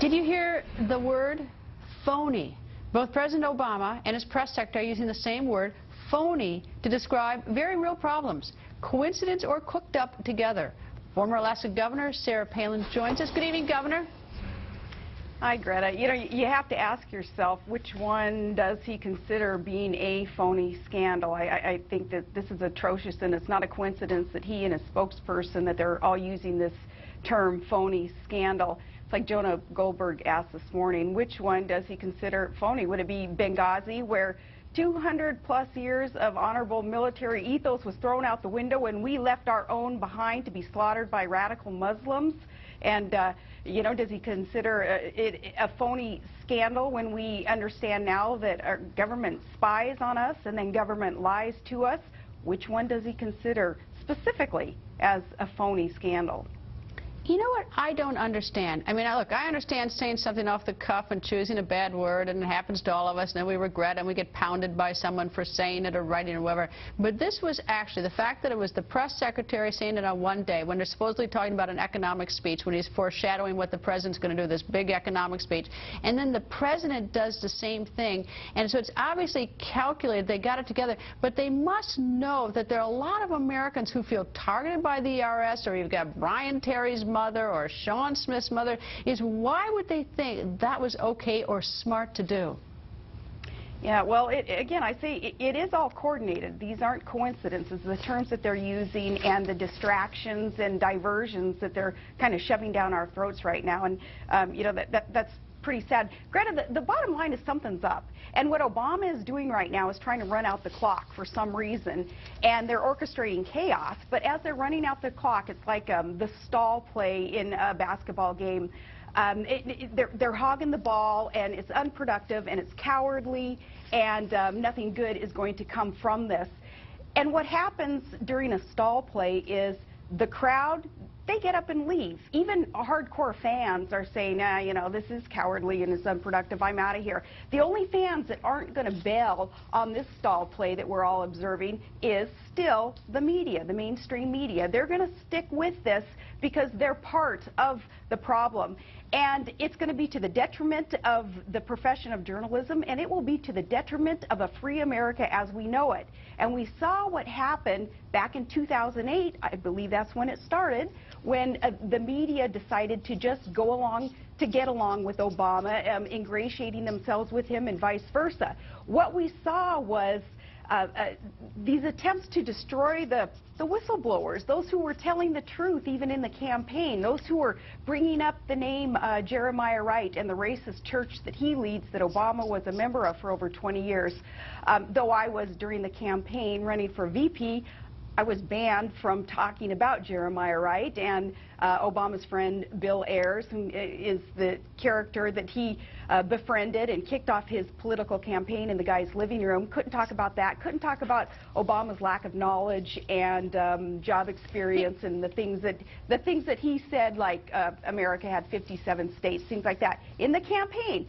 Did you hear the word phony? Both President Obama and his press secretary are using the same word, phony, to describe very real problems. Coincidence or cooked up together? Former Alaska Governor Sarah Palin joins us. Good evening, Governor. Hi, Greta. You know, you have to ask yourself, which one does he consider being a phony scandal? I think that this is atrocious, and it's not a coincidence that he and his spokesperson, that they're all using this term phony scandal. It's like Jonah Goldberg asked this morning, which one does he consider phony? Would it be Benghazi, where 200-plus years of honorable military ethos was thrown out the window and we left our own behind to be slaughtered by radical Muslims? And, you know, does he consider it a phony scandal when we understand now that our government spies on us and then government lies to us? Which one does he consider specifically as a phony scandal? You know what I don't understand? I mean, look, I understand saying something off the cuff and choosing a bad word, and it happens to all of us, and then we regret it, and we get pounded by someone for saying it or writing it or whatever. But this was actually the fact that it was the press secretary saying it on one day when they're supposedly talking about an economic speech, when he's foreshadowing what the president's going to do, this big economic speech, and then the president does the same thing. And so it's obviously calculated. They got it together. But they must know that there are a lot of Americans who feel targeted by the IRS, or you've got Brian Terry's mother or Sean Smith's mother. Is why would they think that was okay or smart to do? Yeah, well, again, I say it is all coordinated. These aren't coincidences. The terms that they're using and the distractions and diversions that they're kind of shoving down our throats right now, and you know, that's pretty sad. Greta, the bottom line is something's up. And what Obama is doing right now is trying to run out the clock for some reason, and they're orchestrating chaos. But as they're running out the clock, it's like the stall play in a basketball game. They're hogging the ball, and it's unproductive, and it's cowardly, and nothing good is going to come from this. And what happens during a stall play is the crowd, they get up and leave. Even hardcore fans are saying, nah, you know, this is cowardly and it's unproductive, I'm out of here. The only fans that aren't going to bail on this stall play that we're all observing is still the media, the mainstream media. They're going to stick with this because they're part of the problem. And it's going to be to the detriment of the profession of journalism, and it will be to the detriment of a free America as we know it. And we saw what happened back in 2008, I believe that's when it started, when the media decided to just go along to get along with Obama, ingratiating themselves with him and vice versa. What we saw was these attempts to destroy the whistleblowers, those who were telling the truth even in the campaign, those who were bringing up the name Jeremiah Wright and the racist church that he leads that Obama was a member of for over 20 years. Though I was, during the campaign, running for VP, I was banned from talking about Jeremiah Wright, and Obama's friend Bill Ayers, who is the character that he befriended and kicked off his political campaign in the guy's living room, couldn't talk about that, couldn't talk about Obama's lack of knowledge and job experience and the things that he said, like America had 57 states, things like that. In the campaign,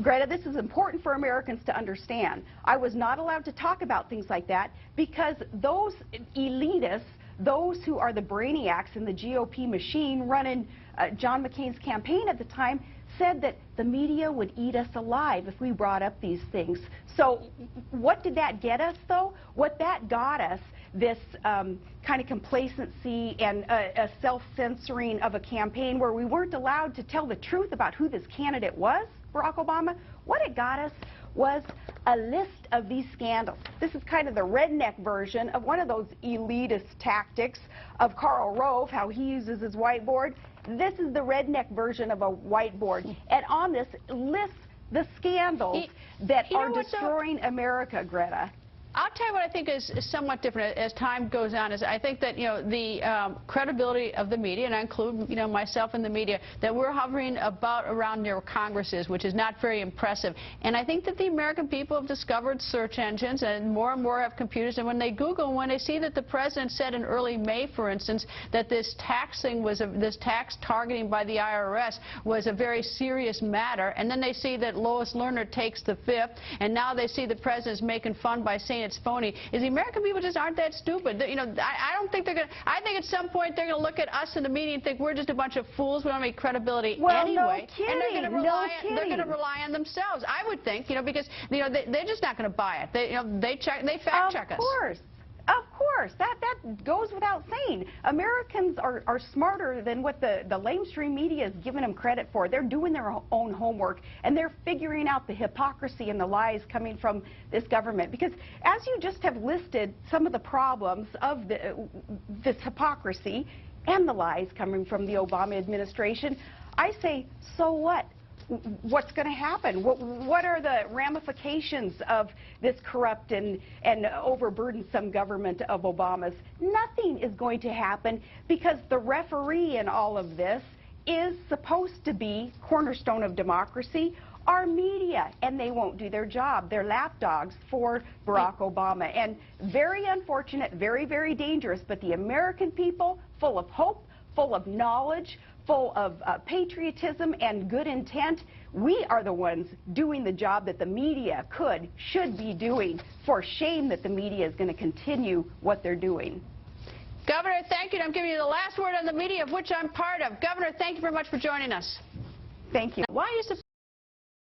Greta, this is important for Americans to understand. I was not allowed to talk about things like that because those elitists, those who are the brainiacs in the GOP machine running John McCain's campaign at the time, said that the media would eat us alive if we brought up these things. So what did that get us, though? What that got us, this kind of complacency and a self-censoring of a campaign where we weren't allowed to tell the truth about who this candidate was, Barack Obama, what it got us was a list of these scandals. This is kind of the redneck version of one of those elitist tactics of Karl Rove, how he uses his whiteboard. This is the redneck version of a whiteboard. And on this lists the scandals that are destroying America, Greta. I'll tell you what I think is somewhat different as time goes on. Is I think that, you know, the credibility of the media, and I include, you know, myself in the media, that we're hovering around near Congress is, which is not very impressive. And I think that the American people have discovered search engines, and more have computers. And when they Google, when they see that the president said in early May, for instance, that this tax targeting by the IRS was a very serious matter, and then they see that Lois Lerner takes the fifth, and now they see the president's making fun by saying saying it's phony is the American people just aren't that stupid. You know, I don't think they're going to, I think at some point they're going to look at us in the media and think we're just a bunch of fools. We don't have any credibility anyway. No kidding. And they're going to rely on themselves, I would think, you know, because, you know, they're just not going to buy it. They, you know, they fact check us. Of course, that goes without saying. Americans are smarter than what the lamestream media is giving them credit for. They're doing their own homework, and they're figuring out the hypocrisy and the lies coming from this government. Because as you just have listed some of the problems of this hypocrisy and the lies coming from the Obama administration, I say, so what? What's going to happen? What are the ramifications of this corrupt and overburdensome government of Obama's? Nothing is going to happen because the referee in all of this is supposed to be cornerstone of democracy, our media, and they won't do their job. They're lapdogs for Barack Obama. And very unfortunate, very, very dangerous, but the American people, full of hope, full of knowledge, full of patriotism and good intent, we are the ones doing the job that the media should be doing. For shame that the media is going to continue what they're doing. Governor, thank you. I'm giving you the last word on the media, of which I'm part of. Governor, thank you very much for joining us. Thank you. Why are you